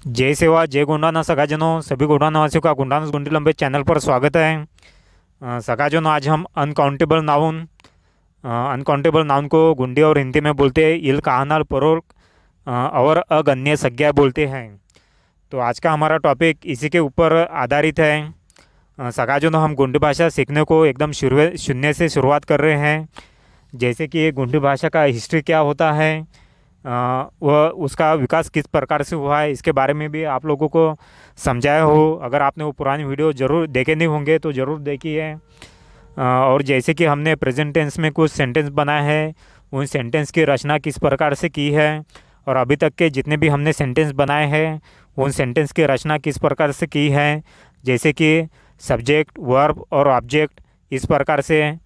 जय सेवा जय गोंडाना सगाजनों, सभी गोंडानावासियों का गोंडाना गुंडी लंबे चैनल पर स्वागत है। सगाजनों, आज हम अनकाउंटेबल नाउन को गुंडी और हिंदी में बोलते हैं इल कहानाल परोल और अगण्य संज्ञा बोलते हैं। तो आज का हमारा टॉपिक इसी के ऊपर आधारित है। सगाजनों, हम गुंडी भाषा सीखने को एकदम शून्य से शुरुआत कर रहे हैं। जैसे कि गुंडी भाषा का हिस्ट्री क्या होता है, वह उसका विकास किस प्रकार से हुआ है, इसके बारे में भी आप लोगों को समझाया हो। अगर आपने वो पुरानी वीडियो ज़रूर देखे नहीं होंगे तो ज़रूर देखिए। और जैसे कि हमने प्रेजेंट टेंस में कुछ सेंटेंस बनाए हैं, उन सेंटेंस की रचना किस प्रकार से की है, और अभी तक के जितने भी हमने सेंटेंस बनाए हैं उन सेंटेंस की रचना किस प्रकार से की है, जैसे कि सब्जेक्ट, वर्ब और ऑब्जेक्ट, इस प्रकार से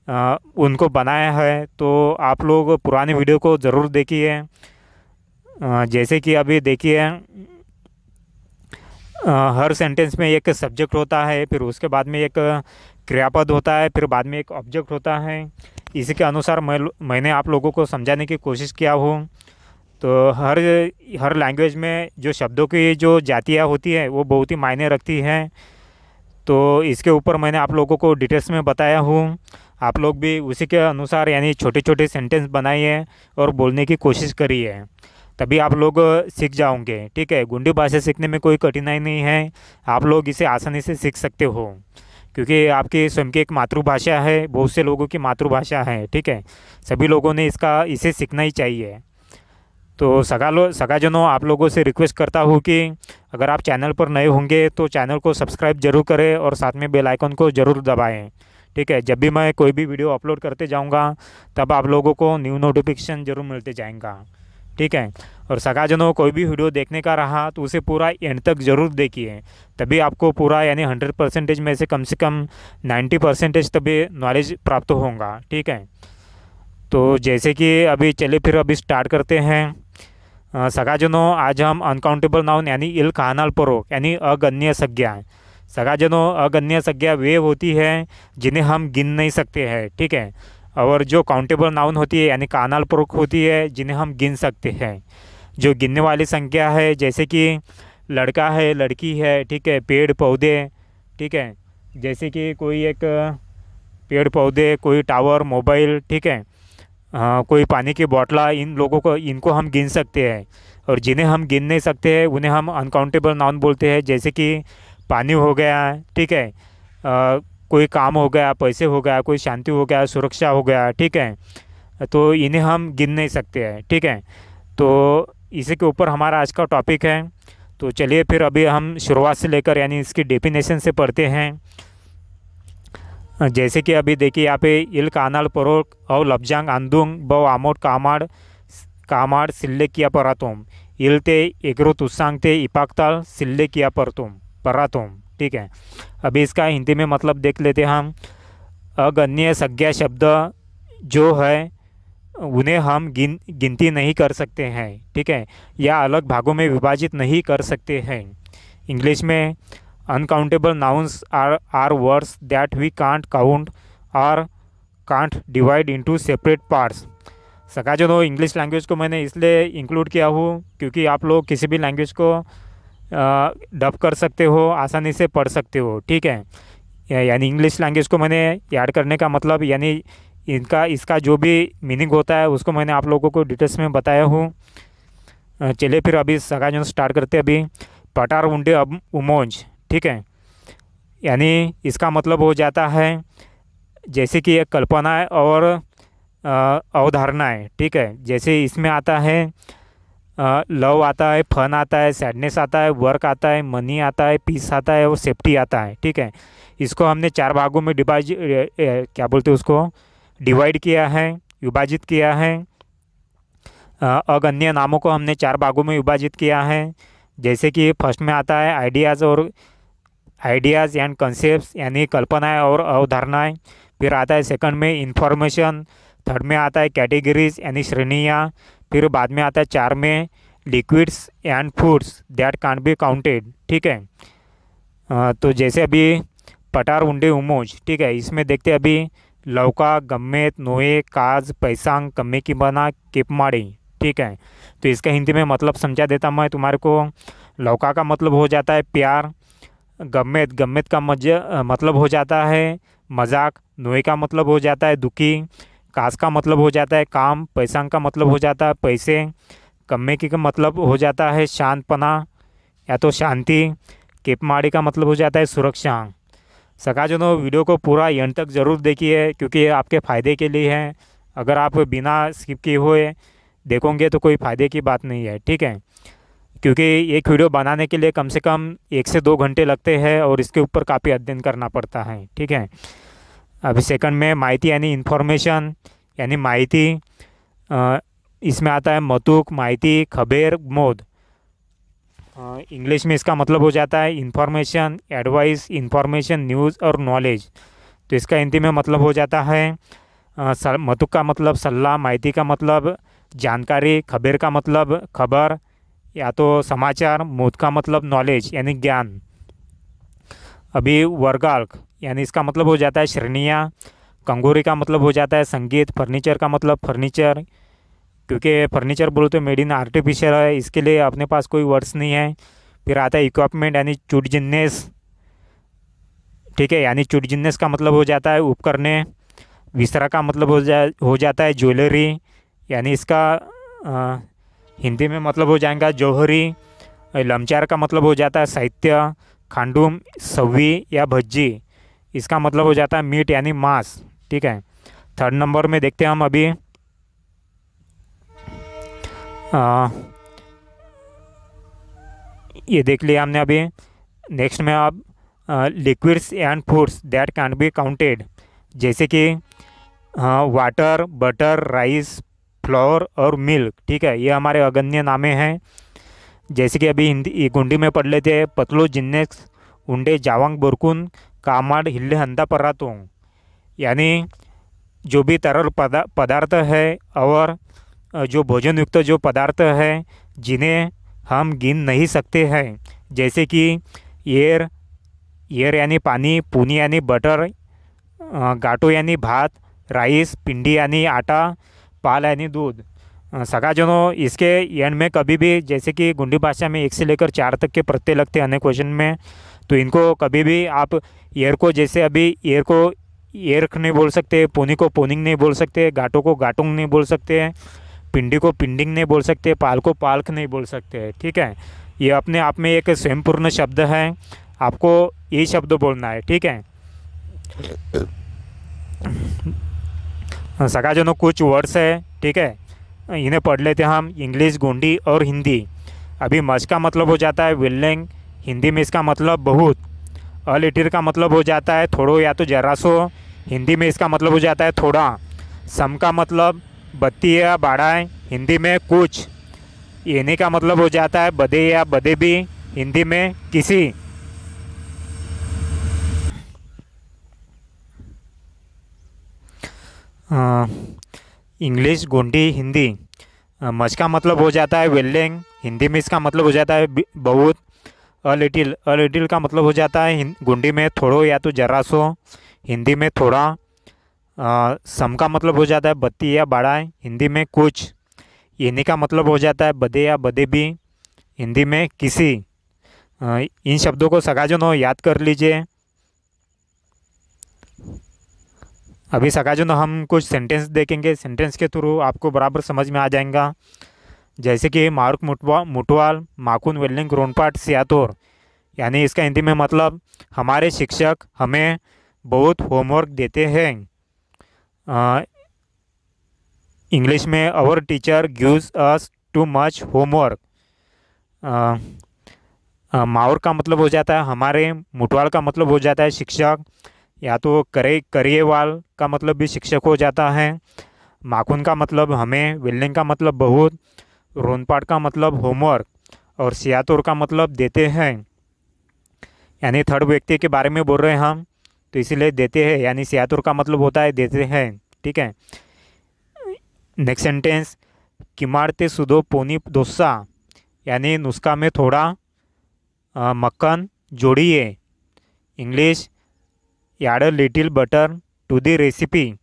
उनको बनाया है। तो आप लोग पुरानी वीडियो को ज़रूर देखिए। जैसे कि अभी देखिए, हर सेंटेंस में एक सब्जेक्ट होता है, फिर उसके बाद में एक क्रियापद होता है, फिर बाद में एक ऑब्जेक्ट होता है। इसी के अनुसार मैंने आप लोगों को समझाने की कोशिश किया हूँ। तो हर लैंग्वेज में जो शब्दों की जो जातियाँ होती है वो बहुत ही मायने रखती हैं। तो इसके ऊपर मैंने आप लोगों को डिटेल्स में बताया हूँ। आप लोग भी उसी के अनुसार यानी छोटे छोटे सेंटेंस बनाइए और बोलने की कोशिश करिए, तभी आप लोग सीख जाओगे। ठीक है, गुंडी भाषा सीखने में कोई कठिनाई नहीं है, आप लोग इसे आसानी से सीख सकते हो, क्योंकि आपकी स्वयं की एक मातृभाषा है, बहुत से लोगों की मातृभाषा है। ठीक है, सभी लोगों ने इसे सीखना ही चाहिए। तो सगाजनों, आप लोगों से रिक्वेस्ट करता हूँ कि अगर आप चैनल पर नए होंगे तो चैनल को सब्सक्राइब जरूर करें और साथ में बेल आइकन को ज़रूर दबाएं। ठीक है, जब भी मैं कोई भी वीडियो अपलोड करते जाऊंगा तब आप लोगों को न्यू नोटिफिकेशन जरूर मिलते जाएगा। ठीक है, और सगाजनों, कोई भी वीडियो देखने का रहा तो उसे पूरा एंड तक ज़रूर देखिए, तभी आपको पूरा यानी 100% में से कम 90% तभी नॉलेज प्राप्त होगा। ठीक है, तो जैसे कि अभी स्टार्ट करते हैं। सगाजनों, आज हम अनकाउंटेबल नाउन यानी इल कहानाल परोक यानी अगण्य संज्ञा। सगाजनों, अगण्य संज्ञा वे होती है जिन्हें हम गिन नहीं सकते हैं। ठीक है, और जो काउंटेबल नाउन होती है यानी कहानाल परोक होती है जिन्हें हम गिन सकते हैं। जो गिनने वाली संख्या है, जैसे कि लड़का है, लड़की है, ठीक है, पेड़ पौधे, ठीक है, जैसे कि कोई एक पेड़ पौधे, कोई टावर, मोबाइल, ठीक है, कोई पानी की बोतला, इनको हम गिन सकते हैं। और जिन्हें हम गिन नहीं सकते हैं उन्हें हम अनकाउंटेबल नाउन बोलते हैं, जैसे कि पानी हो गया, ठीक है, कोई काम हो गया, पैसे हो गया, कोई शांति हो गया, सुरक्षा हो गया। ठीक है, तो इन्हें हम गिन नहीं सकते हैं। ठीक है, तो इसी के ऊपर हमारा आज का टॉपिक है। तो चलिए फिर अभी हम शुरुआत से लेकर यानी इसकी डेफिनेशन से पढ़ते हैं। जैसे कि अभी देखिए यहाँ पे इल कानाल परोक और लब्जांग आंदुंग बव आमोट कामाड़ कामाड़ सिल्ले किया परातोम इलते एग्रो तुस्सांगते इपाक्ताल सिल्ले किया परातोम। ठीक है, अभी इसका हिंदी में मतलब देख लेते हैं हम। अगण्य संज्ञा शब्द जो है उन्हें हम गिनती नहीं कर सकते हैं। ठीक है, या अलग भागों में विभाजित नहीं कर सकते हैं। इंग्लिश में uncountable nouns are words that we can't count और can't divide into separate parts. सगाजनों, इंग्लिश लैंग्वेज को मैंने इसलिए इंक्लूड किया हूँ क्योंकि आप लोग किसी भी लैंग्वेज को डब कर सकते हो, आसानी से पढ़ सकते हो। ठीक है, यानी इंग्लिश लैंग्वेज को मैंने ऐड करने का मतलब यानी इसका जो भी मीनिंग होता है उसको मैंने आप लोगों को डिटेल्स में बताया हूँ। चलिए फिर अभी सगाजनों स्टार्ट करते हैं। अभी पटार उंडे अब उमोज, ठीक है, यानी इसका मतलब हो जाता है जैसे कि एक कल्पना है और अवधारणा है। ठीक है, जैसे इसमें आता है लव आता है, फन आता है, सैडनेस आता है, वर्क आता है, मनी आता है, पीस आता है और सेफ्टी आता है। ठीक है, इसको हमने 4 भागों में डिवाइड किया है, विभाजित किया है। अगण्य नामों को हमने 4 भागों में विभाजित किया है। जैसे कि फर्स्ट में आता है आइडियाज़ एंड कंसेप्ट यानी कल्पनाएं और अवधारणाएं। फिर आता है सेकंड में इंफॉर्मेशन। थर्ड में आता है कैटेगरीज यानी श्रेणियाँ। फिर बाद में आता है 4 में liquids and foods that can't be counted. ठीक है, तो जैसे अभी पटार उंडे उमोज, ठीक है, इसमें देखते हैं अभी लौका, गम्मेत, नोए, काज, पैसांग, कम्मे की बना, किपमाड़ी। ठीक है, तो इसका हिंदी में मतलब समझा देता मैं तुम्हारे को। लौका का मतलब हो जाता है प्यार। गम्मेत, गम्मेत का मतलब हो जाता है मजाक। नोए का मतलब हो जाता है दुखी। कास का मतलब हो जाता है काम। पैसांग का मतलब हो जाता है पैसे। कम्मे की का मतलब हो जाता है शांतपना या तो शांति। केपमाड़ी का मतलब हो जाता है सुरक्षा। सकाजनों, वीडियो को पूरा एंड तक ज़रूर देखिए क्योंकि ये आपके फ़ायदे के लिए है। अगर आप बिना स्किप किए हुए देखोगे तो कोई फ़ायदे की बात नहीं है, ठीक है। क्योंकि एक वीडियो बनाने के लिए कम से कम 1 से 2 घंटे लगते हैं और इसके ऊपर काफ़ी अध्ययन करना पड़ता है, ठीक है। अभी सेकंड में माहिती यानी इन्फॉर्मेशन यानी माहिती। अ, इसमें आता है मतुक, माहिती, खबेर, मोद। इंग्लिश में इसका मतलब हो जाता है इंफॉर्मेशन, एडवाइस, इंफॉर्मेशन, न्यूज़ और नॉलेज। तो इसका हिंदी में मतलब हो जाता है मतुक का मतलब सलाह, माहिती का मतलब जानकारी, खबेर का मतलब खबर या तो समाचार, मोद का मतलब नॉलेज यानी ज्ञान। अभी वर्गाल्क यानी इसका मतलब हो जाता है श्रेणियाँ। कंगोरी का मतलब हो जाता है संगीत। फर्नीचर का मतलब फर्नीचर, क्योंकि फर्नीचर बोलो तो मेड इन आर्टिफिशियल है, इसके लिए अपने पास कोई वर्ड्स नहीं है। फिर आता है इक्विपमेंट यानी चुटजिन्नेस, ठीक है, यानी चुटजिन्नेस का मतलब हो जाता है उपकरणे। विसरा का मतलब हो जाता है ज्वेलरी, यानी इसका अ, हिंदी में मतलब हो जाएगा जौहरी। लमचार का मतलब हो जाता है साहित्य। खांडूम, सव्वी या भज्जी, इसका मतलब हो जाता है मीट यानी मांस, ठीक है। थर्ड नंबर में देखते हैं हम अभी ये देख लिया हमने अभी। नेक्स्ट में आप liquids and foods that can be counted, जैसे कि वाटर, बटर, राइस, फ्लोर और मिल्क, ठीक है, ये हमारे अगण्य नामे हैं। जैसे कि अभी हिंदी गुंडी में पढ़ लेते हैं पतलो जिन्नेक्स उंडे जावांग बोरकुन कामाड हिल्ले हंदा परातों, यानी जो भी तरल पदार्थ है और जो भोजन युक्त जो पदार्थ है जिन्हें हम गिन नहीं सकते हैं, जैसे कि एयर, एयर यानी पानी, पूनी यानी बटर, गाटो यानी भात, राइस, पिंडी यानी आटा, पाल यानी दूध। सगाजनों, इसके एंड में कभी भी जैसे कि गुंडी भाषा में 1 से लेकर 4 तक के प्रत्यय लगते हैं अन्य क्वेश्चन में, तो इनको कभी भी आप एयर को, जैसे अभी एयर को एयरक नहीं बोल सकते, पोनी को पोनिंग नहीं बोल सकते, गाटो को गाटोंग नहीं बोल सकते, पिंडी को पिंडिंग नहीं बोल सकते, पाल को पाल्क नहीं बोल सकते, ठीक है। ये अपने आप में एक स्वयंपूर्ण शब्द है, आपको यही शब्द बोलना है, ठीक है। सगाजनों, कुछ वर्ड्स है, ठीक है, इन्हें पढ़ लेते हैं हम, इंग्लिश, गोंडी और हिंदी। अभी मच का मतलब हो जाता है विल्लेंग, हिंदी में इसका मतलब बहुत। अलिटिल का मतलब हो जाता है थोड़ो या तो जरा सो, हिंदी में इसका मतलब हो जाता है थोड़ा। सम का मतलब बत्ती या बाड़ा है, हिंदी में कुछ। येने का मतलब हो जाता है बदे या बदे भी, हिंदी में किसी। इंग्लिश, गोंडी, हिंदी। मच का मतलब हो जाता है वेल्लेंग, हिंदी में इसका मतलब हो जाता है बहुत। अलिटिल, अलिटिल का मतलब हो जाता है गोंडी में थोड़ो या तो जरा सो, हिंदी में थोड़ा। सम का मतलब हो जाता है बत्ती या बड़ा है, हिंदी में कुछ। येने का मतलब हो जाता है बदे या बदे भी, हिंदी में किसी। इन शब्दों को सगाजनों याद कर लीजिए। अभी सगाजनों हम कुछ सेंटेंस देखेंगे, सेंटेंस के थ्रू आपको बराबर समझ में आ जाएगा। जैसे कि मारुक मुटवाल माकुन वेल्लिंग रोनपाट सियातोर, यानी इसका हिंदी में मतलब हमारे शिक्षक हमें बहुत होमवर्क देते हैं। इंग्लिश में our teacher gives us too much homework. मावर का मतलब हो जाता है हमारे, मुटवाल का मतलब हो जाता है शिक्षक, या तो करिएवाल का मतलब भी शिक्षक हो जाता है। माखुन का मतलब हमें, विल्लिंग का मतलब बहुत, रोनपाट का मतलब होमवर्क और सियातोर का मतलब देते हैं, यानी थर्ड व्यक्ति के बारे में बोल रहे हैं हम, तो इसीलिए देते हैं, यानी सियातोर का मतलब होता है देते हैं, ठीक है। नेक्स्ट सेंटेंस, किमारते सुदो पोनी दोसा, यानी नुस्खा में थोड़ा मक्खन जोड़िए। English, add little butter to the recipe.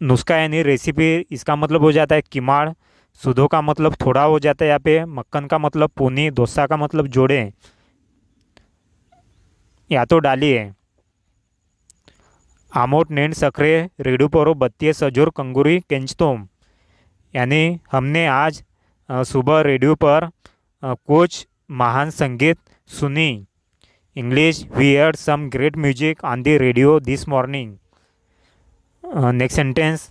नुस्खा यानी रेसिपी, इसका मतलब हो जाता है किमाड़, सुधो का मतलब थोड़ा हो जाता है यहाँ पे, मक्खन का मतलब पूनी, डोसा का मतलब जोड़े या तो डालिए। आमोट नेन सक्रे रेडू पोरो बत्तीय सजोर कंगूरी केंचतोम, यानी हमने आज सुबह रेडियो पर कुछ महान संगीत सुनी। English, we heard some great music on the radio this morning. Next sentence,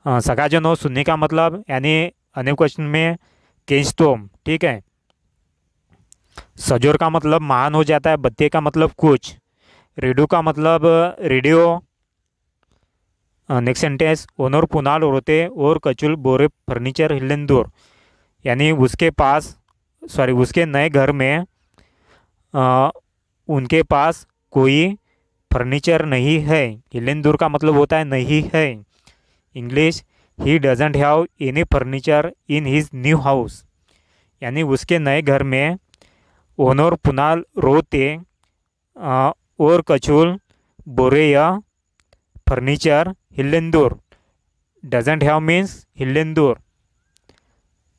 सगाजनो सुनने का मतलब, यानी अनेक क्वेश्चन में केंचतोम, ठीक है। सजोर का मतलब महान हो जाता है, बत्तीय का मतलब कुछ, रेडियो का मतलब रेडियो। नेक्स्ट सेंटेंस, ओनोर पुनाल रोते और कचुल बोरे फर्नीचर हिलेंदूर, यानी उसके पास उसके नए घर में उनके पास कोई फर्नीचर नहीं है। हिलेंदूर का मतलब होता है नहीं है। English, he doesn't have any furniture in his new house, यानी उसके नए घर में ओनोर पुनाल रोते और कचुल बोरे या फर्नीचर हिलेंदूर। डजेंट हैव मीन्स हिलेंदूर।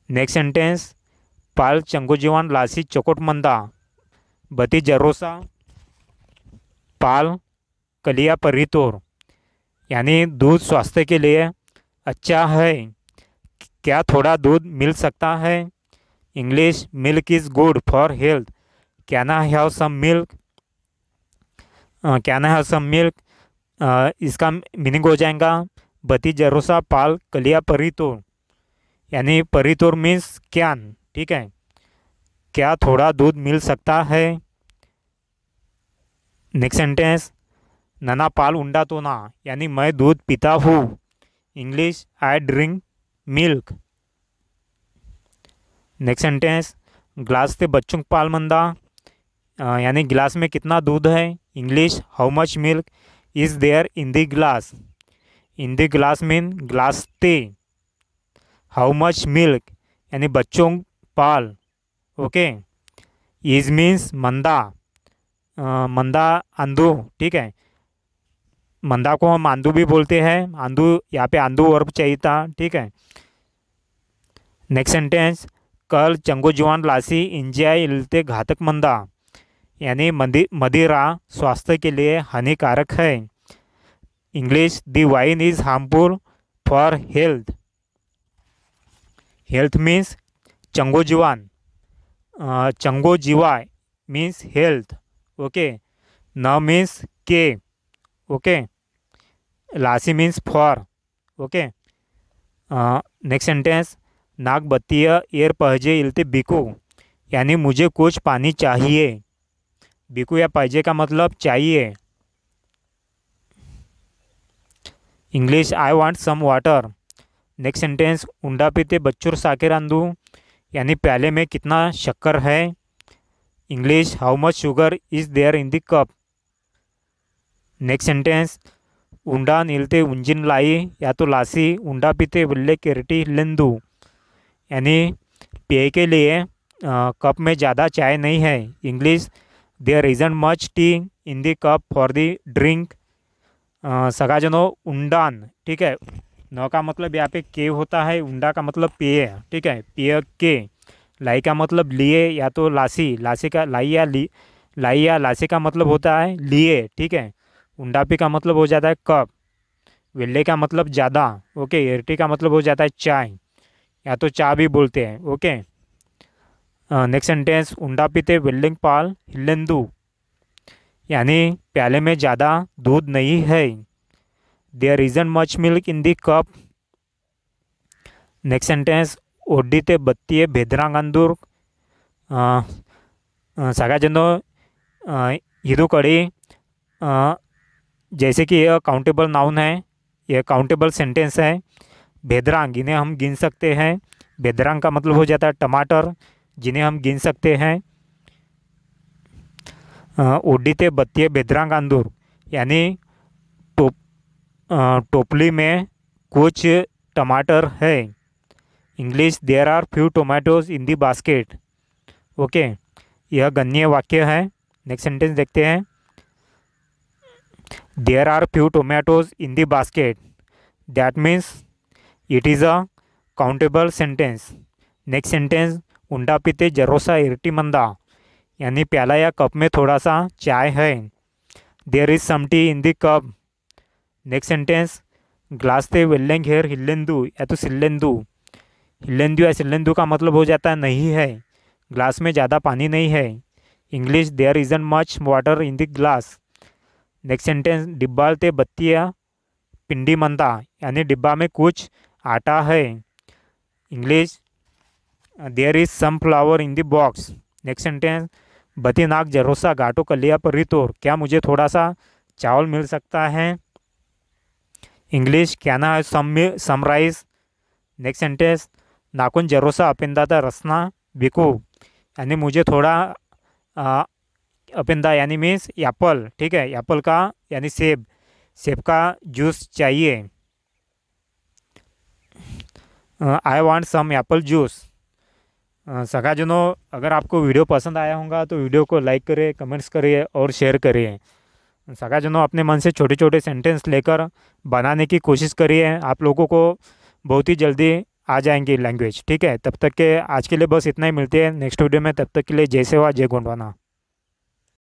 नेक्स्ट सेंटेंस, पाल चंगोजीवान लासी चकोट मंदा बती जरोसा पाल कलिया परितोर, यानी दूध स्वास्थ्य के लिए अच्छा है, क्या थोड़ा दूध मिल सकता है। English, milk is good for health, can I have some milk, can I have some milk, इसका मीनिंग हो जाएगा बती जरोसा पाल कलिया परितोर, यानी परितोर मीन्स कैन, ठीक है, क्या थोड़ा दूध मिल सकता है। नेक्स्ट सेंटेंस, नना पाल उंडा तो ना, यानी मैं दूध पीता हूँ। English, I drink milk. Next sentence, glass से बच्चों पाल मंदा, यानी गिलास में कितना दूध है। English, how much milk is there in the glass. In the glass mean glass ते। हाउ मच मिल्क यानी बच्चों पाल, ओके। इज मीन्स मंदा, मंदा आंधू, ठीक है। मंदा को हम आंधू भी बोलते हैं, आंधू यहाँ पे आंधू वर्ब चाहिए था, ठीक है। नेक्स्ट सेंटेंस, कल चंगो जुआन लासी इंजिया इलते घातक मंदा, यानी मदिरा स्वास्थ्य के लिए हानिकारक है। English, the wine is harmful for health. Health means चंगो जुआन, चंगो जीवा मीन्स हेल्थ, ओके। न मीन्स के, ओके। लासी means for, okay. Next sentence, नाक बत्तीय एयर पहजे इलते बिकू, यानी मुझे कुछ पानी चाहिए। बिकू या पहजे का मतलब चाहिए। English, I want some water. Next sentence, उंडा पीते बच्चों साकेर आंदू, यानी प्याले में कितना शक्कर है। English, how much sugar is there in the cup. Next sentence, उंडा नीलते उंजिन लाई, या तो लासी उंडा पीते वल्ले केरटी लेंदू, यानी पेय के लिए कप में ज़्यादा चाय नहीं है। English, there isn't much tea in the cup for the drink. सगाजनो उंडान, ठीक है। न का मतलब यहाँ पे के होता है, उंडा का मतलब पेय, ठीक है, पेय के। लाई का मतलब लिए या तो लासी, लासी का लाई या लासी का मतलब होता है लिए, ठीक है। उंडापी का मतलब हो जाता है कप। वेल्ले का मतलब ज़्यादा, ओके। एरटी का मतलब हो जाता है चाय, या तो चाय भी बोलते हैं, ओके। नेक्स्ट सेंटेंस, उंडा पीते वेल्लिंग पाल हिलेंदू, यानी प्याले में ज़्यादा दूध नहीं है। There isn't much milk in the cup. Next sentence, ओडीते बत्तीय भेदरांग अंदूर, सगाजनो हिदू कड़ी, जैसे कि यह काउंटेबल नाउन है, यह काउंटेबल सेंटेंस है। भेदरांग, इन्हें हम गिन सकते हैं। भेदरांग का मतलब हो जाता है टमाटर, जिन्हें हम गिन सकते हैं। ओडीते बत्तीय भेदरांग अंदूर, यानी टोपली में कुछ टमाटर है। English, there are few tomatoes in the basket, okay. यह गणनीय वाक्य है। नेक्स्ट सेंटेंस देखते हैं। There are few tomatoes in the basket, that means it is a countable sentence. Next sentence, उंडा पीते जरोसा इरटी मंदा, यानी प्याला या कप में थोड़ा सा चाय है। There is some tea in the cup. Next sentence, glass ते वेल्लेंग हेर हिल्लेंदू या तो सिल्लेंदू। हिल्लेंदू या सिल्लेंदू का मतलब हो जाता है नहीं है, ग्लास में ज़्यादा पानी नहीं है। English, there isn't much water in the glass. Next sentence, डिब्बाल ते बत्तियाँ पिंडी मंदा, यानी डिब्बा में कुछ आटा है। English, there is some flour in the box. Next sentence, बती नाक जरोसा गाटो कलिया पर रितोर, क्या मुझे थोड़ा सा चावल मिल सकता है। इंग्लिश, क्या ना है सम राइस। नेक्स्ट सेंटेंस, नाकुन जरोसा अपिंदाता रसना बिकू, यानी मुझे थोड़ा अपिंदा यानी मीन्स एप्पल, ठीक है, एप्पल का यानी सेब, सेब का जूस चाहिए। I want some apple juice. सगाजनों, अगर आपको वीडियो पसंद आया होगा तो वीडियो को लाइक करिए, कमेंट्स करिए और शेयर करिए। सगाजनों, अपने मन से छोटे छोटे सेंटेंस लेकर बनाने की कोशिश करिए, आप लोगों को बहुत ही जल्दी आ जाएंगी लैंग्वेज, ठीक है। तब तक के आज के लिए बस इतना ही, मिलते हैं नेक्स्ट वीडियो में, तब तक के लिए जय सेवा जय गोंडवाना।